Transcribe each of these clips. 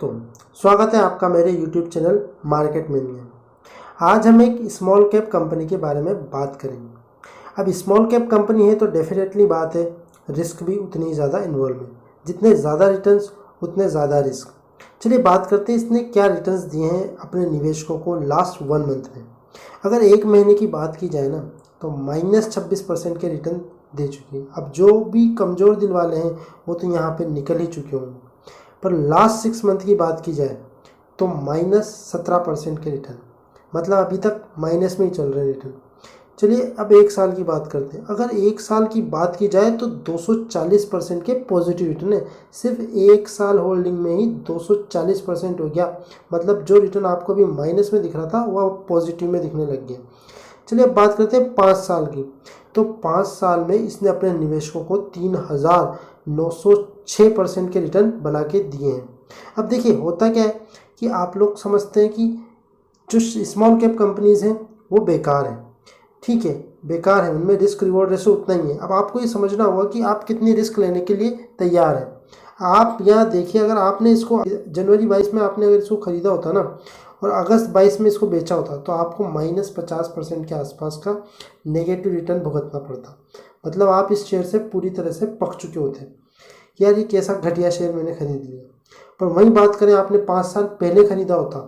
दोस्तों, स्वागत है आपका मेरे YouTube चैनल मार्केट में। आज हम एक स्मॉल कैप कंपनी के बारे में बात करेंगे। अब स्मॉल कैप कंपनी है तो डेफिनेटली बात है रिस्क भी उतनी ही ज़्यादा इन्वॉल्व है। जितने ज़्यादा रिटर्न्स उतने ज़्यादा रिस्क। चलिए बात करते हैं इसने क्या रिटर्न्स दिए हैं अपने निवेशकों को लास्ट 1 मंथ में। अगर एक महीने की बात की जाए ना तो -26% के रिटर्न दे चुकी है। अब जो भी कमज़ोर दिल वाले हैं वो तो यहाँ पे निकल ही चुके होंगे, पर लास्ट 6 मंथ की बात की जाए तो -17% के रिटर्न, मतलब अभी तक माइनस में ही चल रहे रिटर्न। चलिए अब 1 साल की बात करते हैं। अगर 1 साल की बात की जाए तो 240% के पॉजिटिव रिटर्न है। सिर्फ 1 साल होल्डिंग में ही 240% हो गया। मतलब जो रिटर्न आपको अभी माइनस में दिख रहा था वह पॉजिटिव में दिखने लग गया। चलिए अब बात करते हैं 5 साल की। तो 5 साल में इसने अपने निवेशकों को 3906% के रिटर्न बना के दिए हैं। अब देखिए होता क्या है कि आप लोग समझते हैं कि जो स्मॉल कैप कंपनीज़ हैं वो बेकार हैं। ठीक है, बेकार है, उनमें रिस्क रिवॉर्ड रेशो उतना ही है। अब आपको ये समझना होगा कि आप कितनी रिस्क लेने के लिए तैयार हैं। आप यहाँ देखिए, अगर आपने इसको जनवरी 22 में आपने अगर इसको ख़रीदा होता ना और अगस्त 22 में इसको बेचा होता तो आपको -50% के आसपास का नेगेटिव रिटर्न भुगतना पड़ता। मतलब आप इस शेयर से पूरी तरह से पक चुके होते यार, ये कैसा घटिया शेयर मैंने खरीद लिया। पर वही बात करें आपने 5 साल पहले ख़रीदा होता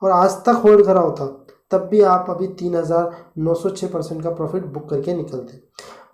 और आज तक होल्ड करा होता, तब भी आप अभी 3906% का प्रॉफिट बुक करके निकलते।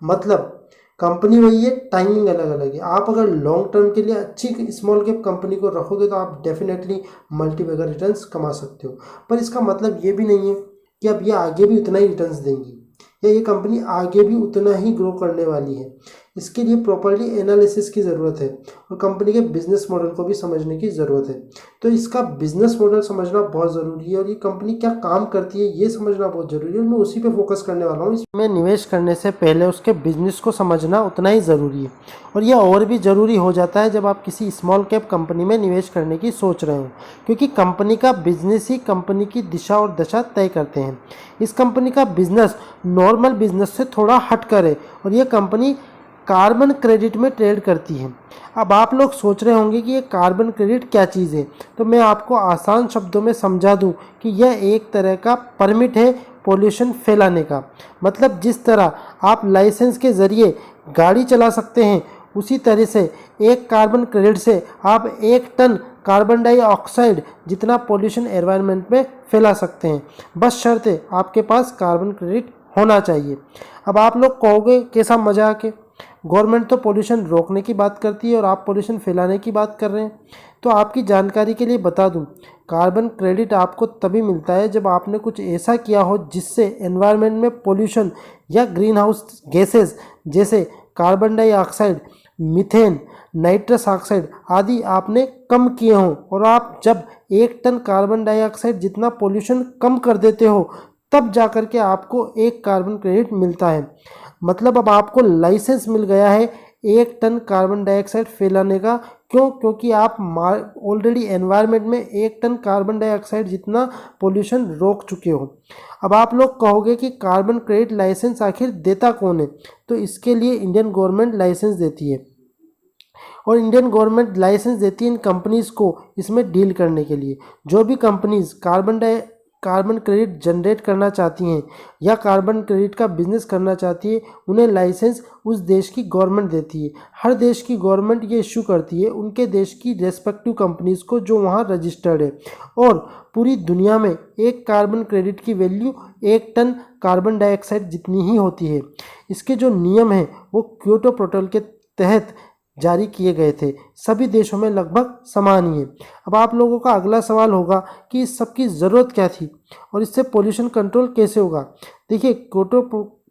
मतलब कंपनी वही है, टाइमिंग अलग अलग है। आप अगर लॉन्ग टर्म के लिए अच्छी स्मॉल कैप कंपनी को रखोगे तो आप डेफिनेटली मल्टीबैगर रिटर्न्स कमा सकते हो। पर इसका मतलब ये भी नहीं है कि अब ये आगे भी उतना ही रिटर्न्स देंगी या ये कंपनी आगे भी उतना ही ग्रो करने वाली है। इसके लिए प्रॉपर्ली एनालिसिस की ज़रूरत है और कंपनी के बिजनेस मॉडल को भी समझने की ज़रूरत है। तो इसका बिजनेस मॉडल समझना बहुत ज़रूरी है और ये कंपनी क्या काम करती है ये समझना बहुत ज़रूरी है और मैं उसी पे फोकस करने वाला हूँ। इसमें निवेश करने से पहले उसके बिजनेस को समझना उतना ही ज़रूरी है और यह और भी ज़रूरी हो जाता है जब आप किसी स्मॉल कैप कंपनी में निवेश करने की सोच रहे हो, क्योंकि कंपनी का बिजनेस ही कंपनी की दिशा और दशा तय करते हैं। इस कंपनी का बिजनेस नॉर्मल बिजनेस से थोड़ा हटकर है और यह कंपनी कार्बन क्रेडिट में ट्रेड करती है। अब आप लोग सोच रहे होंगे कि ये कार्बन क्रेडिट क्या चीज़ है, तो मैं आपको आसान शब्दों में समझा दूं कि यह एक तरह का परमिट है पोल्यूशन फैलाने का। मतलब जिस तरह आप लाइसेंस के ज़रिए गाड़ी चला सकते हैं, उसी तरह से एक कार्बन क्रेडिट से आप 1 टन कार्बन डाइऑक्साइड जितना पोल्यूशन एनवायरनमेंट में फैला सकते हैं। बस शर्त है आपके पास कार्बन क्रेडिट होना चाहिए। अब आप लोग कहोगे कैसा मजाक है, गवर्नमेंट तो पोल्यूशन रोकने की बात करती है और आप पोल्यूशन फैलाने की बात कर रहे हैं। तो आपकी जानकारी के लिए बता दूं, कार्बन क्रेडिट आपको तभी मिलता है जब आपने कुछ ऐसा किया हो जिससे एनवायरनमेंट में पोल्यूशन या ग्रीन हाउस गैसेज जैसे carbon dioxide, methane, nitrous oxide आदि आपने कम किए हों। और आप जब 1 टन कार्बन डाइऑक्साइड जितना पोल्यूशन कम कर देते हो तब जाकर के आपको 1 कार्बन क्रेडिट मिलता है। मतलब अब आपको लाइसेंस मिल गया है 1 टन कार्बन डाइऑक्साइड फैलाने का। क्यों? क्योंकि आप ऑलरेडी एनवायरनमेंट में 1 टन कार्बन डाइऑक्साइड जितना पोल्यूशन रोक चुके हो। अब आप लोग कहोगे कि कार्बन क्रेडिट लाइसेंस आखिर देता कौन है, तो इसके लिए इंडियन गवर्नमेंट लाइसेंस देती है और इंडियन गवर्नमेंट लाइसेंस देती है इन कंपनीज़ को इसमें डील करने के लिए। जो भी कंपनीज़ कार्बन क्रेडिट जनरेट करना चाहती हैं या कार्बन क्रेडिट का बिजनेस करना चाहती है, उन्हें लाइसेंस उस देश की गवर्नमेंट देती है। हर देश की गवर्नमेंट ये इशू करती है उनके देश की रेस्पेक्टिव कंपनीज़ को जो वहाँ रजिस्टर्ड है। और पूरी दुनिया में एक कार्बन क्रेडिट की वैल्यू 1 टन कार्बन डाइऑक्साइड जितनी ही होती है। इसके जो नियम हैं वो क्योटो प्रोटोकॉल के तहत जारी किए गए थे, सभी देशों में लगभग समान ही है। अब आप लोगों का अगला सवाल होगा कि इस सब की ज़रूरत क्या थी और इससे पोल्यूशन कंट्रोल कैसे होगा। देखिए, क्योटो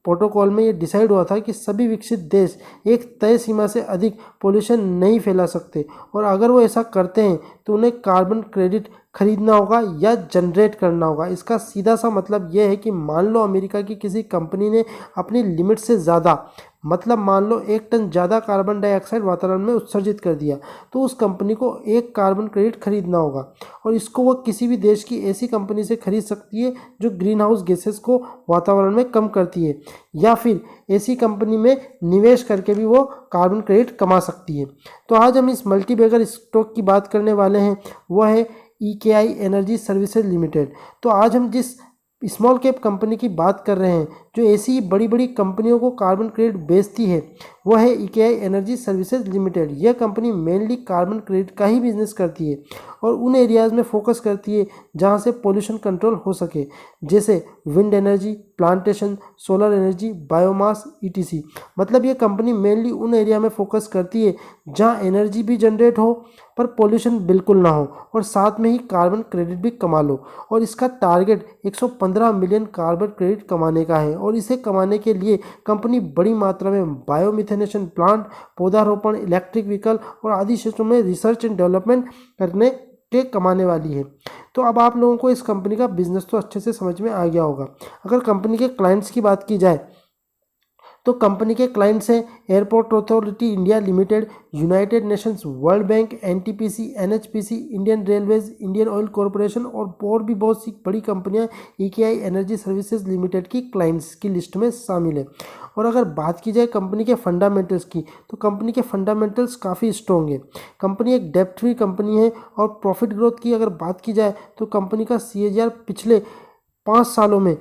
प्रोटोकॉल में ये डिसाइड हुआ था कि सभी विकसित देश एक तय सीमा से अधिक पोल्यूशन नहीं फैला सकते और अगर वो ऐसा करते हैं तो उन्हें कार्बन क्रेडिट खरीदना होगा या जनरेट करना होगा। इसका सीधा सा मतलब यह है कि मान लो अमेरिका की किसी कंपनी ने अपनी लिमिट से ज़्यादा मतलब मान लो 1 टन ज़्यादा कार्बन डाइऑक्साइड वातावरण में उत्सर्जित कर दिया तो उस कंपनी को 1 कार्बन क्रेडिट खरीदना होगा, और इसको वो किसी भी देश की ऐसी कंपनी से खरीद सकती है जो ग्रीन हाउस गैसेस को वातावरण में कम करती है, या फिर ऐसी कंपनी में निवेश करके भी वो कार्बन क्रेडिट कमा सकती है। तो आज हम इस मल्टीबैगर स्टॉक की बात करने वाले हैं, वह है EKI एनर्जी सर्विसेज लिमिटेड। तो आज हम जिस स्मॉल कैप कंपनी की बात कर रहे हैं जो ऐसी बड़ी बड़ी कंपनियों को कार्बन क्रेडिट बेचती है, वह है EKI एनर्जी सर्विसेज लिमिटेड। यह कंपनी मेनली कार्बन क्रेडिट का ही बिजनेस करती है और उन एरियाज़ में फोकस करती है जहां से पोल्यूशन कंट्रोल हो सके, जैसे wind energy, plantation, solar energy, biomass ETC। मतलब ये कंपनी मेनली उन एरिया में फोकस करती है जहां एनर्जी भी जनरेट हो पर पोल्यूशन बिल्कुल ना हो और साथ में ही कार्बन क्रेडिट भी कमा लो। और इसका टारगेट 115 मिलियन कार्बन क्रेडिट कमाने का है, और इसे कमाने के लिए कंपनी बड़ी मात्रा में बायोमिथेनेशन प्लांट, पौधारोपण, इलेक्ट्रिक व्हीकल और आदि क्षेत्रों में रिसर्च एंड डेवलपमेंट करने के कमाने वाली है। तो अब आप लोगों को इस कंपनी का बिजनेस तो अच्छे से समझ में आ गया होगा। अगर कंपनी के क्लाइंट्स की बात की जाए तो कंपनी के क्लाइंट्स हैं airport authority India limited, United Nations, world bank, NTPC, NHPC, Indian railways, Indian oil corporation और भी बहुत सी बड़ी कंपनियां EKI एनर्जी सर्विसेज लिमिटेड की क्लाइंट्स की लिस्ट में शामिल है। और अगर बात की जाए कंपनी के फंडामेंटल्स की, तो कंपनी के फंडामेंटल्स काफ़ी स्ट्रॉन्ग है। कंपनी एक डेब्ट फ्री कंपनी है, और प्रॉफिट ग्रोथ की अगर बात की जाए तो कंपनी का CAGR पिछले 5 सालों में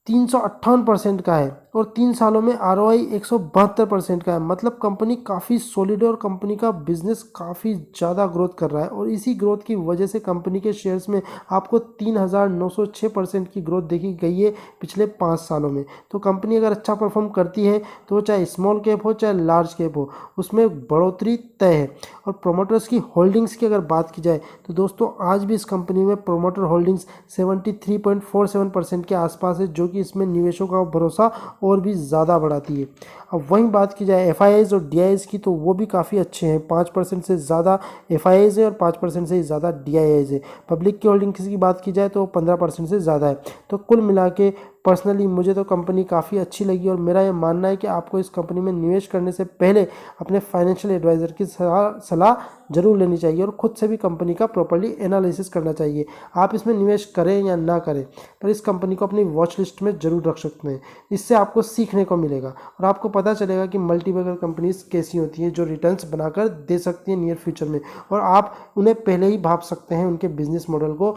358% का है, और 3 सालों में ROI 172% का है। मतलब कंपनी काफ़ी सॉलिड है और कंपनी का बिजनेस काफ़ी ज़्यादा ग्रोथ कर रहा है, और इसी ग्रोथ की वजह से कंपनी के शेयर्स में आपको 3906% की ग्रोथ देखी गई है पिछले 5 सालों में। तो कंपनी अगर अच्छा परफॉर्म करती है तो चाहे स्मॉल कैप हो चाहे लार्ज कैप हो, उसमें बढ़ोतरी तय है। और प्रोमोटर्स की होल्डिंग्स की अगर बात की जाए तो दोस्तों आज भी इस कंपनी में प्रोमोटर होल्डिंग्स 73.47% के आसपास है, जो कि इसमें निवेशकों का भरोसा और भी ज़्यादा बढ़ाती है। अब वहीं बात की जाए FIIs और DIIs की, तो वो भी काफ़ी अच्छे हैं। 5% से ज़्यादा FIIs है और 5% से ज़्यादा DIIs है। पब्लिक की होल्डिंग की बात की जाए तो 15% से ज़्यादा है। तो कुल मिला के पर्सनली मुझे तो कंपनी काफ़ी अच्छी लगी, और मेरा ये मानना है कि आपको इस कंपनी में निवेश करने से पहले अपने फाइनेंशियल एडवाइज़र की सलाह जरूर लेनी चाहिए, और ख़ुद से भी कंपनी का प्रॉपर्ली एनालिसिस करना चाहिए। आप इसमें निवेश करें या ना करें, पर इस कंपनी को अपनी वॉच लिस्ट में ज़रूर रख सकते हैं। इससे आपको सीखने को मिलेगा और आपको पता चलेगा कि मल्टीबैगर कंपनीज कैसी होती हैं जो रिटर्न्स बनाकर दे सकती हैं नियर फ्यूचर में, और आप उन्हें पहले ही भाप सकते हैं उनके बिजनेस मॉडल को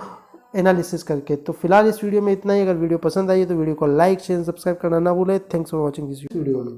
एनालिसिस करके। तो फिलहाल इस वीडियो में इतना ही। अगर वीडियो पसंद आई है तो वीडियो को लाइक, शेयर, सब्सक्राइब करना ना भूलें। Thanks for watching this video में।